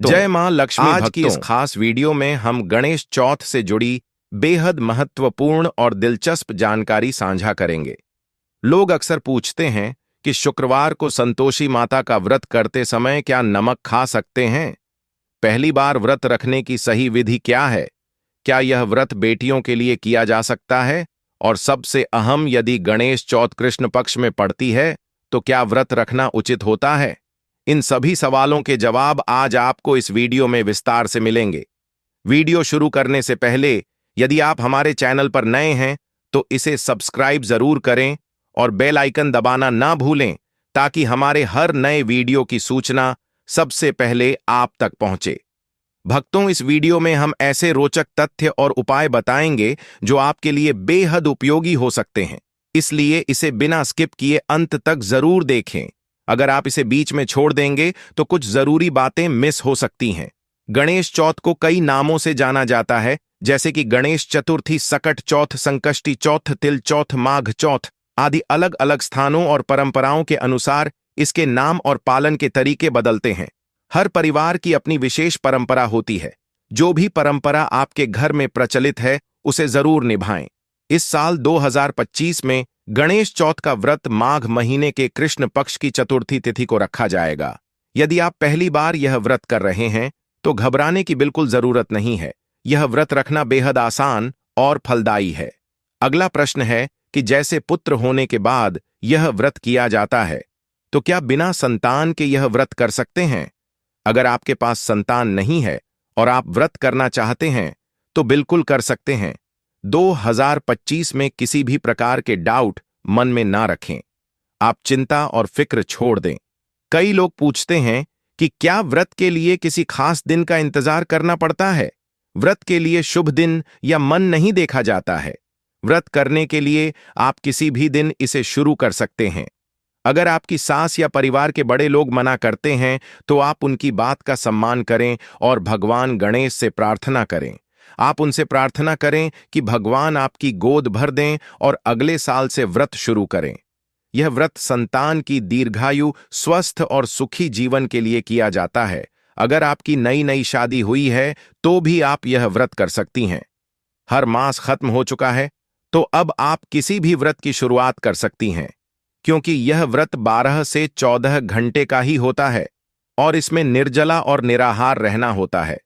भक्तों, जय मां लक्ष्मी। आज की इस भक्तों, खास वीडियो में हम गणेश चौथ से जुड़ी बेहद महत्वपूर्ण और दिलचस्प जानकारी साझा करेंगे। लोग अक्सर पूछते हैं कि शुक्रवार को संतोषी माता का व्रत करते समय क्या नमक खा सकते हैं? पहली बार व्रत रखने की सही विधि क्या है? क्या यह व्रत बेटियों के लिए किया जा सकता है? और सबसे अहम, यदि गणेश चौथ कृष्ण पक्ष में पड़ती है तो क्या व्रत रखना उचित होता है? इन सभी सवालों के जवाब आज आपको इस वीडियो में विस्तार से मिलेंगे। वीडियो शुरू करने से पहले यदि आप हमारे चैनल पर नए हैं तो इसे सब्सक्राइब जरूर करें और बेल आइकन दबाना ना भूलें ताकि हमारे हर नए वीडियो की सूचना सबसे पहले आप तक पहुंचे। भक्तों, इस वीडियो में हम ऐसे रोचक तथ्य और उपाय बताएंगे जो आपके लिए बेहद उपयोगी हो सकते हैं, इसलिए इसे बिना स्किप किए अंत तक जरूर देखें। अगर आप इसे बीच में छोड़ देंगे तो कुछ जरूरी बातें मिस हो सकती हैं। गणेश चौथ को कई नामों से जाना जाता है, जैसे कि गणेश चतुर्थी, सकट चौथ, संकष्टी चौथ, तिल चौथ, माघ चौथ आदि। अलग अलग स्थानों और परंपराओं के अनुसार इसके नाम और पालन के तरीके बदलते हैं। हर परिवार की अपनी विशेष परंपरा होती है। जो भी परंपरा आपके घर में प्रचलित है उसे जरूर निभाएं। इस साल 2025 में गणेश चौथ का व्रत माघ महीने के कृष्ण पक्ष की चतुर्थी तिथि को रखा जाएगा। यदि आप पहली बार यह व्रत कर रहे हैं तो घबराने की बिल्कुल जरूरत नहीं है। यह व्रत रखना बेहद आसान और फलदायी है। अगला प्रश्न है कि जैसे पुत्र होने के बाद यह व्रत किया जाता है, तो क्या बिना संतान के यह व्रत कर सकते हैं? अगर आपके पास संतान नहीं है और आप व्रत करना चाहते हैं तो बिल्कुल कर सकते हैं। 2025 में किसी भी प्रकार के डाउट मन में ना रखें। आप चिंता और फिक्र छोड़ दें। कई लोग पूछते हैं कि क्या व्रत के लिए किसी खास दिन का इंतजार करना पड़ता है? व्रत के लिए शुभ दिन या मन नहीं देखा जाता है। व्रत करने के लिए आप किसी भी दिन इसे शुरू कर सकते हैं। अगर आपकी सास या परिवार के बड़े लोग मना करते हैं तो आप उनकी बात का सम्मान करें और भगवान गणेश से प्रार्थना करें। आप उनसे प्रार्थना करें कि भगवान आपकी गोद भर दें और अगले साल से व्रत शुरू करें। यह व्रत संतान की दीर्घायु, स्वस्थ और सुखी जीवन के लिए किया जाता है। अगर आपकी नई नई शादी हुई है तो भी आप यह व्रत कर सकती हैं। हर मास खत्म हो चुका है तो अब आप किसी भी व्रत की शुरुआत कर सकती हैं, क्योंकि यह व्रत 12 से 14 घंटे का ही होता है और इसमें निर्जला और निराहार रहना होता है।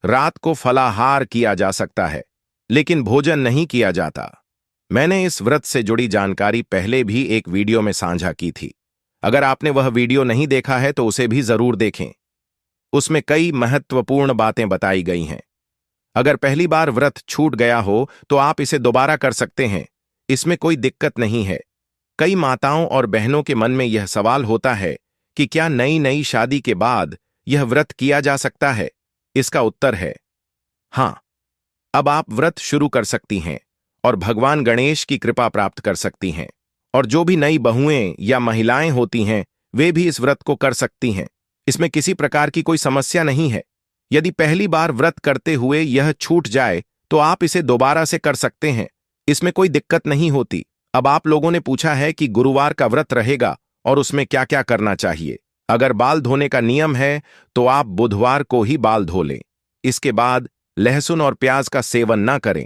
रात को फलाहार किया जा सकता है लेकिन भोजन नहीं किया जाता। मैंने इस व्रत से जुड़ी जानकारी पहले भी एक वीडियो में साझा की थी। अगर आपने वह वीडियो नहीं देखा है तो उसे भी जरूर देखें। उसमें कई महत्वपूर्ण बातें बताई गई हैं। अगर पहली बार व्रत छूट गया हो तो आप इसे दोबारा कर सकते हैं, इसमें कोई दिक्कत नहीं है। कई माताओं और बहनों के मन में यह सवाल होता है कि क्या नई नई शादी के बाद यह व्रत किया जा सकता है? इसका उत्तर है हां। अब आप व्रत शुरू कर सकती हैं और भगवान गणेश की कृपा प्राप्त कर सकती हैं। और जो भी नई बहुएं या महिलाएं होती हैं वे भी इस व्रत को कर सकती हैं। इसमें किसी प्रकार की कोई समस्या नहीं है। यदि पहली बार व्रत करते हुए यह छूट जाए तो आप इसे दोबारा से कर सकते हैं, इसमें कोई दिक्कत नहीं होती। अब आप लोगों ने पूछा है कि गुरुवार का व्रत रहेगा और उसमें क्या क्या करना चाहिए। अगर बाल धोने का नियम है तो आप बुधवार को ही बाल धो लें। इसके बाद लहसुन और प्याज का सेवन ना करें।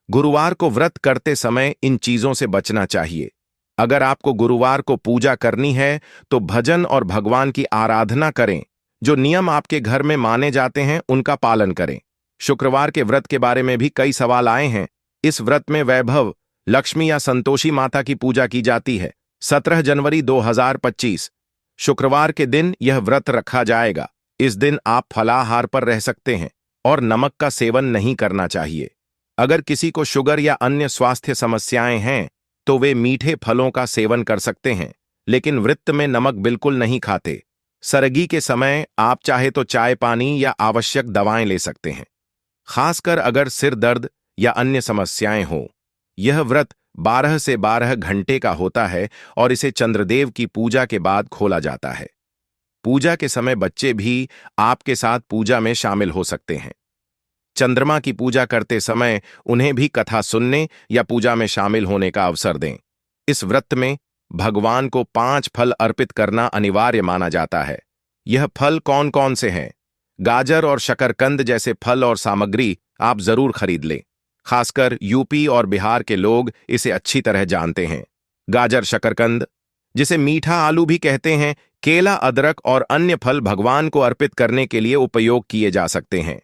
गुरुवार को व्रत करते समय इन चीजों से बचना चाहिए। अगर आपको गुरुवार को पूजा करनी है तो भजन और भगवान की आराधना करें। जो नियम आपके घर में माने जाते हैं उनका पालन करें। शुक्रवार के व्रत के बारे में भी कई सवाल आए हैं। इस व्रत में वैभव, लक्ष्मी या संतोषी माता की पूजा की जाती है। 17 जनवरी 2025 शुक्रवार के दिन यह व्रत रखा जाएगा। इस दिन आप फलाहार पर रह सकते हैं और नमक का सेवन नहीं करना चाहिए। अगर किसी को शुगर या अन्य स्वास्थ्य समस्याएं हैं तो वे मीठे फलों का सेवन कर सकते हैं, लेकिन व्रत में नमक बिल्कुल नहीं खाते। सरगी के समय आप चाहे तो चाय, पानी या आवश्यक दवाएं ले सकते हैं, खासकर अगर सिर दर्द या अन्य समस्याएं हों। यह व्रत 12 से 12 घंटे का होता है और इसे चंद्रदेव की पूजा के बाद खोला जाता है। पूजा के समय बच्चे भी आपके साथ पूजा में शामिल हो सकते हैं। चंद्रमा की पूजा करते समय उन्हें भी कथा सुनने या पूजा में शामिल होने का अवसर दें। इस व्रत में भगवान को 5 फल अर्पित करना अनिवार्य माना जाता है। यह फल कौन कौन से हैं? गाजर और शकरकंद जैसे फल और सामग्री आप जरूर खरीद लें। खासकर यूपी और बिहार के लोग इसे अच्छी तरह जानते हैं। गाजर, शकरकंद, जिसे मीठा आलू भी कहते हैं, केला, अदरक और अन्य फल भगवान को अर्पित करने के लिए उपयोग किए जा सकते हैं।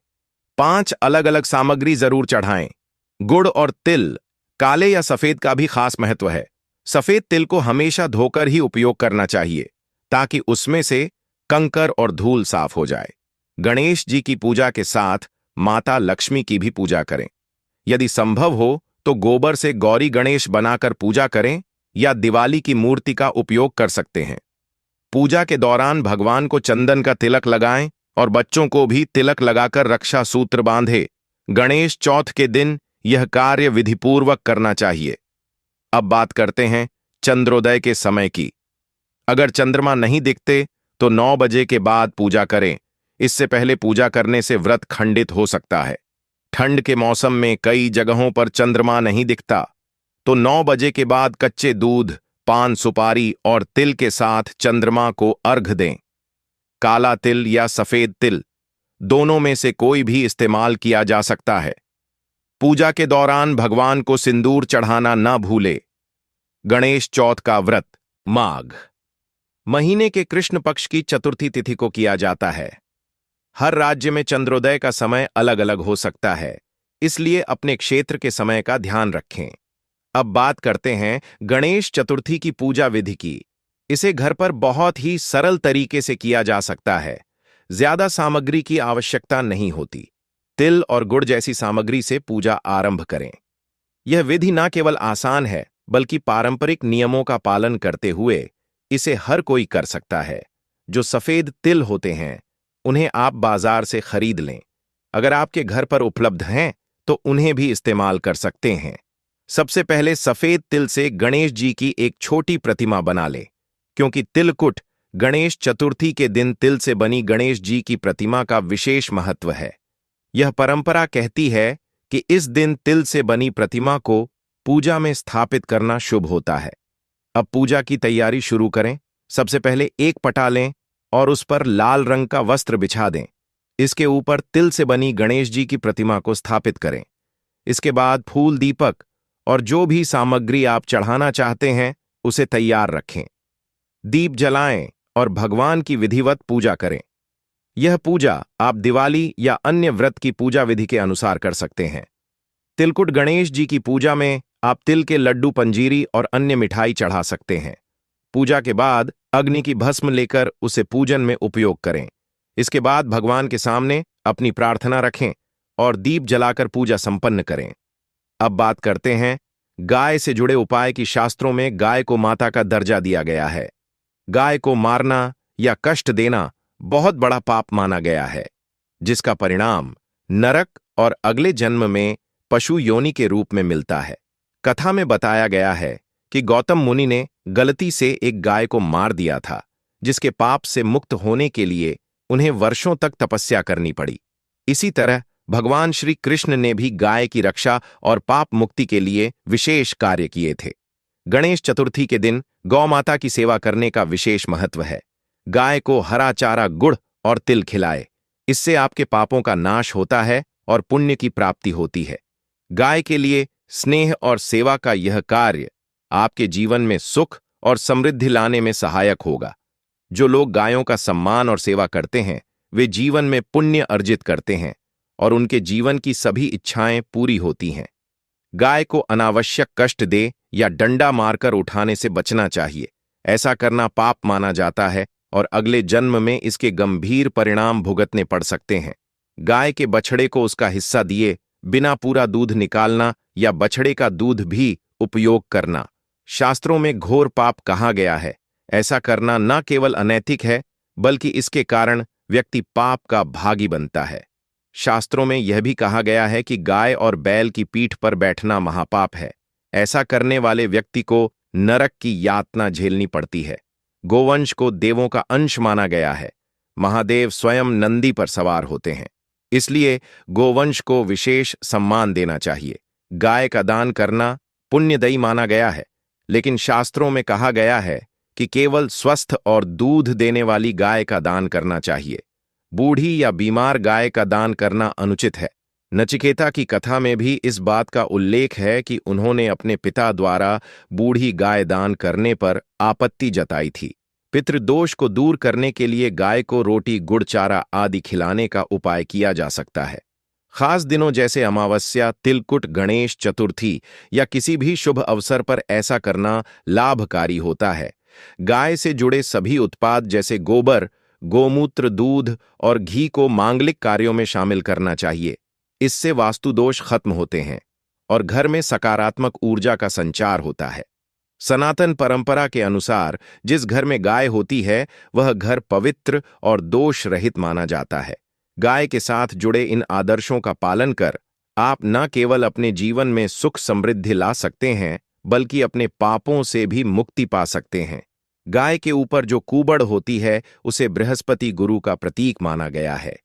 5 अलग अलग सामग्री जरूर चढ़ाएं। गुड़ और तिल, काले या सफेद का भी खास महत्व है। सफेद तिल को हमेशा धोकर ही उपयोग करना चाहिए ताकि उसमें से कंकर और धूल साफ हो जाए। गणेश जी की पूजा के साथ माता लक्ष्मी की भी पूजा करें। यदि संभव हो तो गोबर से गौरी गणेश बनाकर पूजा करें या दिवाली की मूर्ति का उपयोग कर सकते हैं। पूजा के दौरान भगवान को चंदन का तिलक लगाएं और बच्चों को भी तिलक लगाकर रक्षा सूत्र बांधे। गणेश चौथ के दिन यह कार्य विधिपूर्वक करना चाहिए। अब बात करते हैं चंद्रोदय के समय की। अगर चंद्रमा नहीं दिखते तो 9 बजे के बाद पूजा करें। इससे पहले पूजा करने से व्रत खंडित हो सकता है। ठंड के मौसम में कई जगहों पर चंद्रमा नहीं दिखता, तो 9 बजे के बाद कच्चे दूध, पान, सुपारी और तिल के साथ चंद्रमा को अर्घ दें। काला तिल या सफेद तिल, दोनों में से कोई भी इस्तेमाल किया जा सकता है। पूजा के दौरान भगवान को सिंदूर चढ़ाना न भूले। गणेश चौथ का व्रत माघ महीने के कृष्ण पक्ष की चतुर्थी तिथि को किया जाता है। हर राज्य में चंद्रोदय का समय अलग अलग हो सकता है, इसलिए अपने क्षेत्र के समय का ध्यान रखें। अब बात करते हैं गणेश चतुर्थी की पूजा विधि की। इसे घर पर बहुत ही सरल तरीके से किया जा सकता है। ज्यादा सामग्री की आवश्यकता नहीं होती। तिल और गुड़ जैसी सामग्री से पूजा आरंभ करें। यह विधि न केवल आसान है, बल्कि पारंपरिक नियमों का पालन करते हुए इसे हर कोई कर सकता है। जो सफेद तिल होते हैं, उन्हें आप बाजार से खरीद लें। अगर आपके घर पर उपलब्ध हैं, तो उन्हें भी इस्तेमाल कर सकते हैं। सबसे पहले सफेद तिल से गणेश जी की एक छोटी प्रतिमा बना लें, क्योंकि तिलकुट गणेश चतुर्थी के दिन तिल से बनी गणेश जी की प्रतिमा का विशेष महत्व है। यह परंपरा कहती है कि इस दिन तिल से बनी प्रतिमा को पूजा में स्थापित करना शुभ होता है। अब पूजा की तैयारी शुरू करें। सबसे पहले एक पटा लें और उस पर लाल रंग का वस्त्र बिछा दें। इसके ऊपर तिल से बनी गणेश जी की प्रतिमा को स्थापित करें। इसके बाद फूल, दीपक और जो भी सामग्री आप चढ़ाना चाहते हैं उसे तैयार रखें। दीप जलाएं और भगवान की विधिवत पूजा करें। यह पूजा आप दिवाली या अन्य व्रत की पूजा विधि के अनुसार कर सकते हैं। तिलकुट गणेश जी की पूजा में आप तिल के लड्डू, पंजीरी और अन्य मिठाई चढ़ा सकते हैं। पूजा के बाद अग्नि की भस्म लेकर उसे पूजन में उपयोग करें। इसके बाद भगवान के सामने अपनी प्रार्थना रखें और दीप जलाकर पूजा संपन्न करें। अब बात करते हैं गाय से जुड़े उपाय की। शास्त्रों में गाय को माता का दर्जा दिया गया है। गाय को मारना या कष्ट देना बहुत बड़ा पाप माना गया है, जिसका परिणाम नरक और अगले जन्म में पशु योनि के रूप में मिलता है। कथा में बताया गया है कि गौतम मुनि ने गलती से एक गाय को मार दिया था, जिसके पाप से मुक्त होने के लिए उन्हें वर्षों तक तपस्या करनी पड़ी। इसी तरह भगवान श्री कृष्ण ने भी गाय की रक्षा और पाप मुक्ति के लिए विशेष कार्य किए थे। गणेश चतुर्थी के दिन गौ माता की सेवा करने का विशेष महत्व है। गाय को हरा चारा, गुड़ और तिल खिलाए। इससे आपके पापों का नाश होता है और पुण्य की प्राप्ति होती है। गाय के लिए स्नेह और सेवा का यह कार्य आपके जीवन में सुख और समृद्धि लाने में सहायक होगा। जो लोग गायों का सम्मान और सेवा करते हैं, वे जीवन में पुण्य अर्जित करते हैं और उनके जीवन की सभी इच्छाएं पूरी होती हैं। गाय को अनावश्यक कष्ट दे या डंडा मारकर उठाने से बचना चाहिए। ऐसा करना पाप माना जाता है और अगले जन्म में इसके गंभीर परिणाम भुगतने पड़ सकते हैं। गाय के बछड़े को उसका हिस्सा दिए बिना पूरा दूध निकालना या बछड़े का दूध भी उपयोग करना शास्त्रों में घोर पाप कहा गया है। ऐसा करना न केवल अनैतिक है, बल्कि इसके कारण व्यक्ति पाप का भागी बनता है। शास्त्रों में यह भी कहा गया है कि गाय और बैल की पीठ पर बैठना महापाप है। ऐसा करने वाले व्यक्ति को नरक की यातना झेलनी पड़ती है। गोवंश को देवों का अंश माना गया है। महादेव स्वयं नंदी पर सवार होते हैं, इसलिए गोवंश को विशेष सम्मान देना चाहिए। गाय का दान करना पुण्यदायी माना गया है, लेकिन शास्त्रों में कहा गया है कि केवल स्वस्थ और दूध देने वाली गाय का दान करना चाहिए। बूढ़ी या बीमार गाय का दान करना अनुचित है। नचिकेता की कथा में भी इस बात का उल्लेख है कि उन्होंने अपने पिता द्वारा बूढ़ी गाय दान करने पर आपत्ति जताई थी। पितृदोष को दूर करने के लिए गाय को रोटी, गुड़, चारा आदि खिलाने का उपाय किया जा सकता है। खास दिनों जैसे अमावस्या, तिलकुट, गणेश चतुर्थी या किसी भी शुभ अवसर पर ऐसा करना लाभकारी होता है। गाय से जुड़े सभी उत्पाद जैसे गोबर, गोमूत्र, दूध और घी को मांगलिक कार्यों में शामिल करना चाहिए। इससे वास्तु दोष खत्म होते हैं और घर में सकारात्मक ऊर्जा का संचार होता है। सनातन परंपरा के अनुसार जिस घर में गाय होती है वह घर पवित्र और दोष रहित माना जाता है। गाय के साथ जुड़े इन आदर्शों का पालन कर आप न केवल अपने जीवन में सुख समृद्धि ला सकते हैं बल्कि अपने पापों से भी मुक्ति पा सकते हैं। गाय के ऊपर जो कुबड़ होती है उसे बृहस्पति गुरु का प्रतीक माना गया है।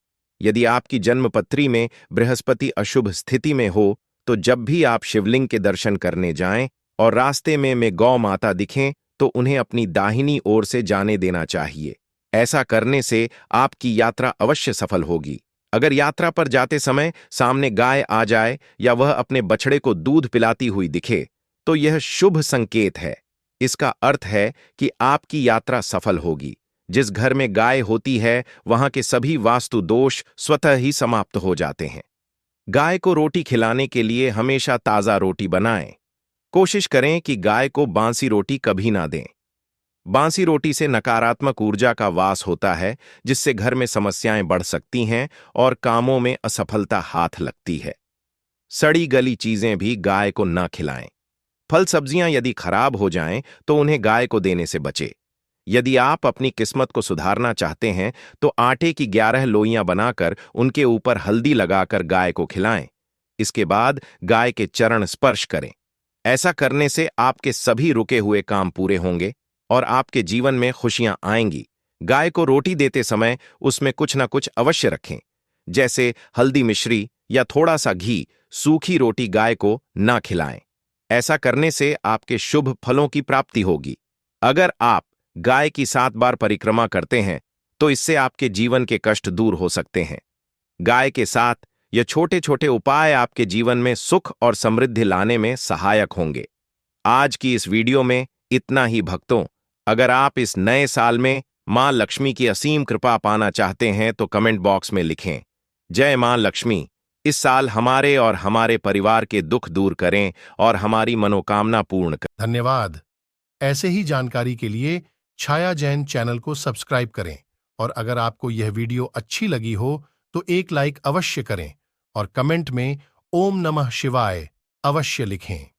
यदि आपकी जन्मपत्री में बृहस्पति अशुभ स्थिति में हो तो जब भी आप शिवलिंग के दर्शन करने जाएं और रास्ते में गौ माता दिखें तो उन्हें अपनी दाहिनी ओर से जाने देना चाहिए। ऐसा करने से आपकी यात्रा अवश्य सफल होगी। अगर यात्रा पर जाते समय सामने गाय आ जाए या वह अपने बछड़े को दूध पिलाती हुई दिखे तो यह शुभ संकेत है। इसका अर्थ है कि आपकी यात्रा सफल होगी। जिस घर में गाय होती है वहां के सभी वास्तु दोष स्वतः ही समाप्त हो जाते हैं। गाय को रोटी खिलाने के लिए हमेशा ताजा रोटी बनाएं। कोशिश करें कि गाय को बासी रोटी कभी ना दें। बासी रोटी से नकारात्मक ऊर्जा का वास होता है जिससे घर में समस्याएं बढ़ सकती हैं और कामों में असफलता हाथ लगती है। सड़ी गली चीजें भी गाय को न खिलाएं। फल सब्जियां यदि खराब हो जाएं तो उन्हें गाय को देने से बचें। यदि आप अपनी किस्मत को सुधारना चाहते हैं तो आटे की 11 लोइयां बनाकर उनके ऊपर हल्दी लगाकर गाय को खिलाएं। इसके बाद गाय के चरण स्पर्श करें। ऐसा करने से आपके सभी रुके हुए काम पूरे होंगे और आपके जीवन में खुशियां आएंगी। गाय को रोटी देते समय उसमें कुछ ना कुछ अवश्य रखें, जैसे हल्दी मिश्री या थोड़ा सा घी। सूखी रोटी गाय को ना खिलाएं। ऐसा करने से आपके शुभ फलों की प्राप्ति होगी। अगर आप गाय की 7 बार परिक्रमा करते हैं तो इससे आपके जीवन के कष्ट दूर हो सकते हैं। गाय के साथ ये छोटे छोटे उपाय आपके जीवन में सुख और समृद्धि लाने में सहायक होंगे। आज की इस वीडियो में इतना ही भक्तों। अगर आप इस नए साल में मां लक्ष्मी की असीम कृपा पाना चाहते हैं तो कमेंट बॉक्स में लिखें, जय मां लक्ष्मी। इस साल हमारे और हमारे परिवार के दुख दूर करें और हमारी मनोकामना पूर्ण करें। धन्यवाद। ऐसे ही जानकारी के लिए छाया जैन चैनल को सब्सक्राइब करें और अगर आपको यह वीडियो अच्छी लगी हो तो एक लाइक अवश्य करें और कमेंट में ओम नमः शिवाय अवश्य लिखें।